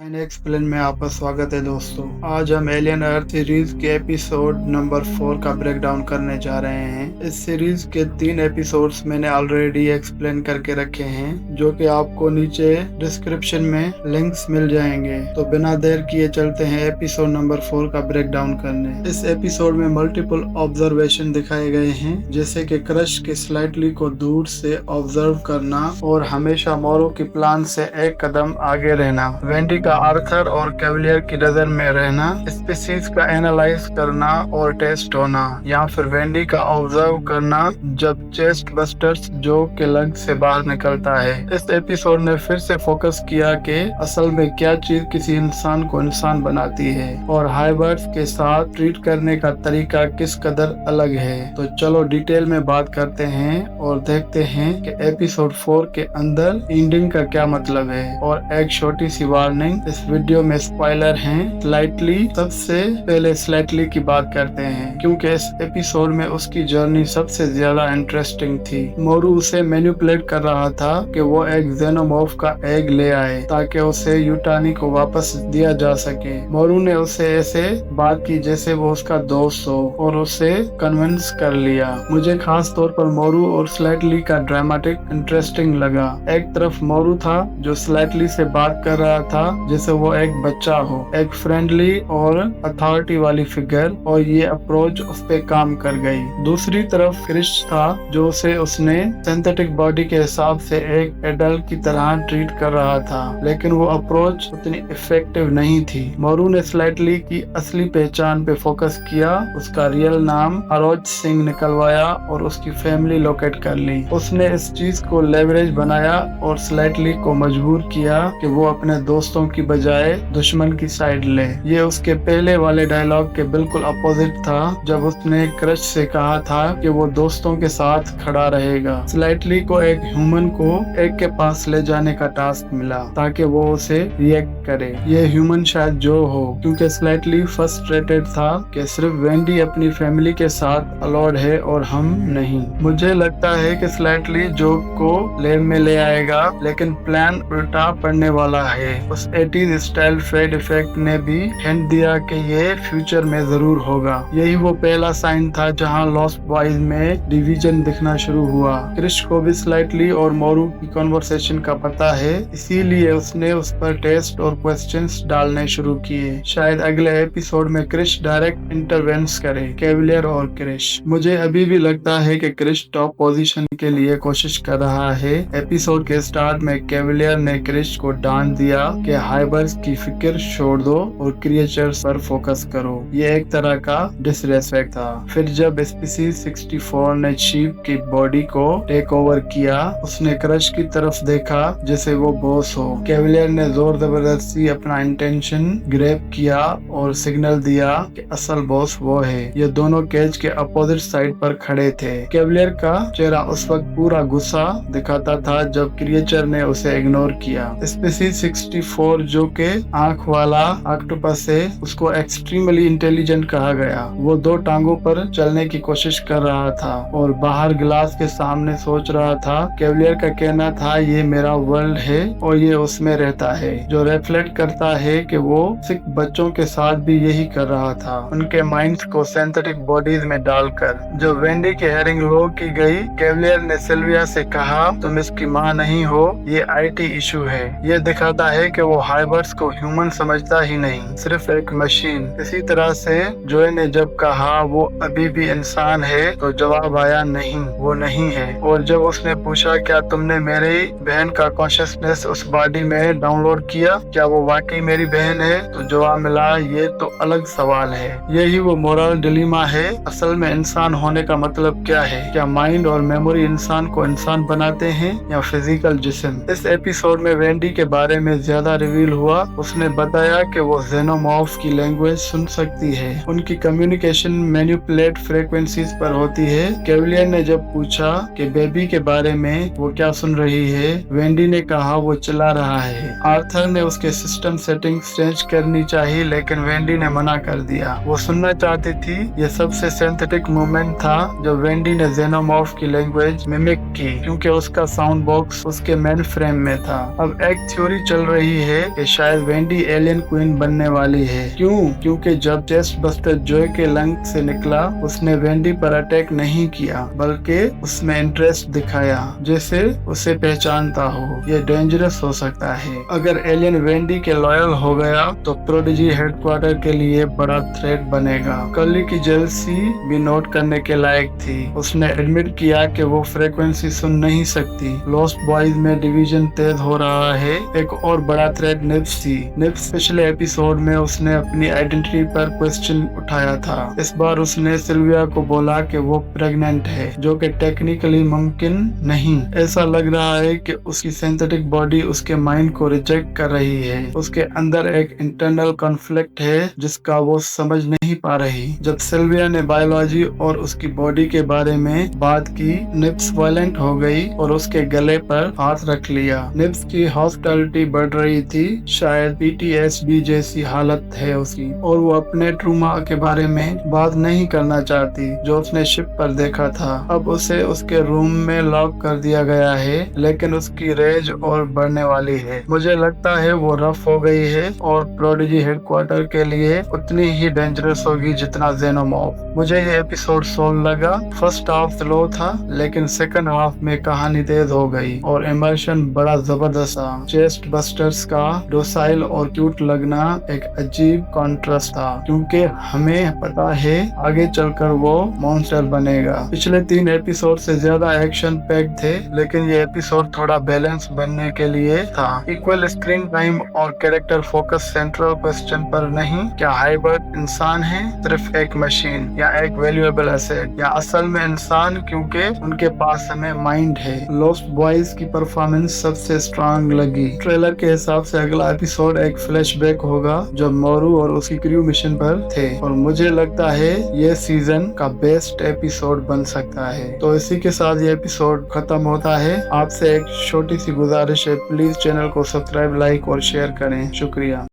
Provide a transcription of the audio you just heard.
And explain में आपका स्वागत है दोस्तों। आज हम एलियन अर्थ सीरीज के एपिसोड नंबर 4 का ब्रेकडाउन करने जा रहे हैं। इस सीरीज के 3 एपिसोड्स मैंने ऑलरेडी एक्सप्लेन करके रखे हैं, जो कि आपको नीचे डिस्क्रिप्शन में लिंक्स मिल जाएंगे। तो बिना देर किए चलते हैं एपिसोड नंबर 4 का ब्रेकडाउन करने। इस एपिसोड में मल्टीपल ऑब्जर्वेशन दिखाए गए हैं, जैसे कि क्रश के स्लाइटली को दूर से ऑब्जर्व करना और हमेशा मोरू की प्लान से एक कदम आगे रहना, वेंडी का आर्थर और कैवलियर की नजर में रहना, स्पीसीज का एनालाइज करना और टेस्ट होना, या फिर वेंडी का ऑब्जर्व करना जब चेस्ट बस्टर्स जो के लंग से बाहर निकलता है। इस एपिसोड ने फिर से फोकस किया कि असल में क्या चीज किसी इंसान को इंसान बनाती है और हाइबर्ड्स के साथ ट्रीट करने का तरीका किस कदर अलग है। तो चलो डिटेल में बात करते हैं और देखते हैं कि एपिसोड 4 के अंदर एंडिंग का क्या मतलब है। और एक छोटी सी वार्निंग, इस वीडियो में स्पॉइलर हैं स्लाइटली। सबसे पहले स्लाइटली की बात करते हैं, क्योंकि इस एपिसोड में उसकी जर्नी सबसे ज्यादा इंटरेस्टिंग थी। मोरू उसे मैनिपुलेट कर रहा था कि वो एक जेनोमॉर्फ का एग ले आए ताकि उसे यूटानी को वापस दिया जा सके। मोरू ने उसे ऐसे बात की जैसे वो उसका दोस्त हो और उसे कन्विंस कर लिया। मुझे खास तौर पर मोरू और स्लाइटली का ड्रामेटिक इंटरेस्टिंग लगा। एक तरफ मोरू था जो स्लाइटली से बात कर रहा था जैसे वो एक बच्चा हो, एक फ्रेंडली और अथॉरिटी वाली फिगर, और ये अप्रोच उस पे काम कर गई। दूसरी तरफ क्रिश था जो उसे उसने सिंथेटिक बॉडी के हिसाब से एक एडल्ट की तरह ट्रीट कर रहा था, लेकिन वो अप्रोच उतनी इफेक्टिव नहीं थी। मोरू ने स्लाइटली की असली पहचान पे फोकस किया, उसका रियल नाम अरोज सिंह निकलवाया और उसकी फैमिली लोकेट कर ली। उसने इस चीज को लेवरेज बनाया और स्लाइटली को मजबूर किया कि वो अपने दोस्तों की बजाय दुश्मन की साइड ले। ये उसके पहले वाले डायलॉग के बिल्कुल अपोजिट था, जब उसने क्रश से कहा था कि वो दोस्तों के साथ खड़ा रहेगा। स्लाइटली को एक ह्यूमन को एक के पास ले जाने का टास्क मिला ताकि वो उसे रिएक्ट करे। ये ह्यूमन शायद जो हो, क्योंकि स्लाइटली फ्रस्ट्रेटेड था कि सिर्फ वेंडी अपनी फैमिली के साथ अलाउड है और हम नहीं। मुझे लगता है कि स्लाइटली जो को लैब में ले आएगा, लेकिन प्लान उल्टा पड़ने वाला है। उस 80s स्टाइल फेड इफेक्ट ने भी हिंट दिया कि ये फ्यूचर में जरूर होगा। यही वो पहला साइन था जहां लॉस्ट बॉयज में डिवीजन दिखना शुरू हुआ। क्रिश को भी स्लाइटली और मोरू की कॉन्वर्सेशन का पता है, इसीलिए उसने उस पर टेस्ट और क्वेश्चंस डालने शुरू किए। शायद अगले एपिसोड में क्रिश डायरेक्ट इंटरवेंस करे कैवलियर और क्रिश। मुझे अभी भी लगता है कि क्रिश टॉप पोजीशन के लिए कोशिश कर रहा है। एपिसोड के स्टार्ट में कैवलियर ने क्रिश को डांट दिया कि हाइबर्स की फिक्र छोड़ दो और क्रिएचर्स पर फोकस करो। ये एक तरह का डिसरेस्पेक्ट था। फिर जब स्पीसीज 64 ने चीफ की बॉडी को टेक ओवर किया, उसने क्रश की तरफ देखा जैसे वो बॉस हो। कैवलियर ने जोर जबरदस्ती अपना इंटेंशन ग्रैब किया और सिग्नल दिया कि असल बॉस वो है। ये दोनों केज के अपोजिट साइड पर खड़े थे। कैवलियर का चेहरा उस वक्त पूरा गुस्सा दिखाता था जब क्रिएचर ने उसे इग्नोर किया। स्पीसीज 64 जो के आंख वाला ऑक्टोपस है, उसको एक्सट्रीमली इंटेलिजेंट कहा गया। वो 2 टांगों पर चलने की कोशिश कर रहा था और बाहर ग्लास के सामने सोच रहा था। कैवलियर का कहना था ये मेरा वर्ल्ड है और ये उसमें रहता है, जो रिफ्लेक्ट करता है कि वो सिख बच्चों के साथ भी यही कर रहा था, उनके माइंड्स को सिंथेटिक बॉडीज में डालकर। जब वेंडी की हेयरिंग लो की गई, कैवलियर ने सिल्विया से कहा तुम इसकी माँ नहीं हो, ये IT इशू है। ये दिखाता है कि वो हाइबर्स को ह्यूमन समझता ही नहीं, सिर्फ एक मशीन। इसी तरह से जोए ने जब कहा वो अभी भी इंसान है, तो जवाब आया नहीं, वो नहीं है। और जब उसने पूछा क्या तुमने मेरी बहन का कॉन्शियसनेस उस बॉडी में डाउनलोड किया, क्या वो वाकई मेरी बहन है, तो जवाब मिला ये तो अलग सवाल है। यही वो मोरल डिलेमा है। असल में इंसान होने का मतलब क्या है? क्या माइंड और मेमोरी इंसान को इंसान बनाते हैं या फिजिकल जिस्म? इस एपिसोड में वेंडी के बारे में ज्यादा रिवील हुआ। उसने बताया कि वो जेनोमॉर्फ की लैंग्वेज सुन सकती है। उनकी कम्युनिकेशन मैनिपुलेट फ्रीक्वेंसीज पर होती है। कैवलियर ने जब पूछा कि बेबी के बारे में वो क्या सुन रही है, वेंडी ने कहा वो चिल्ला रहा है। आर्थर ने उसके सिस्टम सेटिंग्स चेंज करनी चाहिए, लेकिन वेंडी ने मना कर दिया। वो सुनना चाहती थी। ये सबसे सिंथेटिक मूवमेंट था जब वेंडी ने जेनोमॉर्फ की लैंग्वेज मिमिक की, क्योंकि उसका साउंड बॉक्स उसके मेन फ्रेम में था। अब एक थ्योरी चल रही है कि शायद वेंडी एलियन क्वीन बनने वाली है। क्यों? क्योंकि जब चेस्ट बस्टर जॉय के लंग से निकला उसने वेंडी पर अटैक नहीं किया बल्कि उसमें इंटरेस्ट दिखाया जैसे उसे पहचानता हो। ये डेंजरस हो सकता है। अगर एलियन वेंडी के लॉयल हो गया तो प्रोडिजी हेडक्वार्टर के लिए बड़ा थ्रेट बनेगा। कर्ली की जेलसी भी नोट करने के लायक थी। उसने एडमिट किया कि वो फ्रीक्वेंसी सुन नहीं सकती। लॉस्ट बॉयज में डिवीजन तेज हो रहा है। एक और बड़ा थ्रेट निप्स थी। निप्स पिछले एपिसोड में उसने अपनी आइडेंटिटी पर क्वेश्चन उठाया था। इस बार उसने सिल्विया को बोला कि वो प्रेग्नेंट है, जो कि टेक्निकली मुमकिन नहीं। ऐसा लग रहा है कि उसकी सिंथेटिक बॉडी उसके माइंड को रिजेक्ट कर रही है। उसके अंदर एक इंटरनल कॉन्फ्लिक्ट है जिसका वो समझ नहीं पा रही। जब सिल्विया ने बायोलॉजी और उसकी बॉडी के बारे में बात की, निप्स वायलेंट हो गई और उसके गले पर हाथ रख लिया। निप्स की हॉस्पिटलिटी बढ़ रही थी। शायद PTSD जैसी हालत है उसकी, और वो अपने ट्रूमा के बारे में बात नहीं करना चाहती जो उसने शिप पर देखा था। अब उसे उसके रूम में लॉक कर दिया गया है, लेकिन उसकी रेज और बढ़ने वाली है। मुझे लगता है वो रफ हो गई है और प्रोडिजी हेडक्वार्टर के लिए उतनी ही डेंजरस होगी जितना जेनोमॉर्फ। मुझे ये एपिसोड सोल लगा। फर्स्ट हाफ स्लो था, लेकिन सेकंड हाफ में कहानी तेज हो गई और इमर्शन बड़ा जबरदस्त था। चेस्ट बस्टर्स का डोसाइल और क्यूट लगना एक अजीब कॉन्ट्रास्ट था, क्योंकि हमें पता है आगे चलकर वो मॉन्स्टर बनेगा। पिछले 3 एपिसोड से ज्यादा एक्शन पैक थे, लेकिन ये एपिसोड थोड़ा बैलेंस बनने के लिए था। इक्वल स्क्रीन टाइम और कैरेक्टर फोकस सेंट्रल क्वेश्चन पर नहीं, क्या हाइबर्ड इंसान है, सिर्फ एक मशीन, या एक वैल्यूएबल एसेट, या असल में इंसान क्योंकि उनके पास हमें माइंड है। लॉस्ट बॉयज की परफॉर्मेंस सबसे स्ट्रांग लगी। ट्रेलर के हिसाब से अगला एपिसोड एक फ्लैशबैक होगा जब मोरू और उसकी क्रू मिशन पर थे, और मुझे लगता है ये सीजन का बेस्ट एपिसोड बन सकता है। तो इसी के साथ ये एपिसोड खत्म होता है। आपसे एक छोटी सी गुजारिश है, प्लीज चैनल को सब्सक्राइब, लाइक और शेयर करें। शुक्रिया।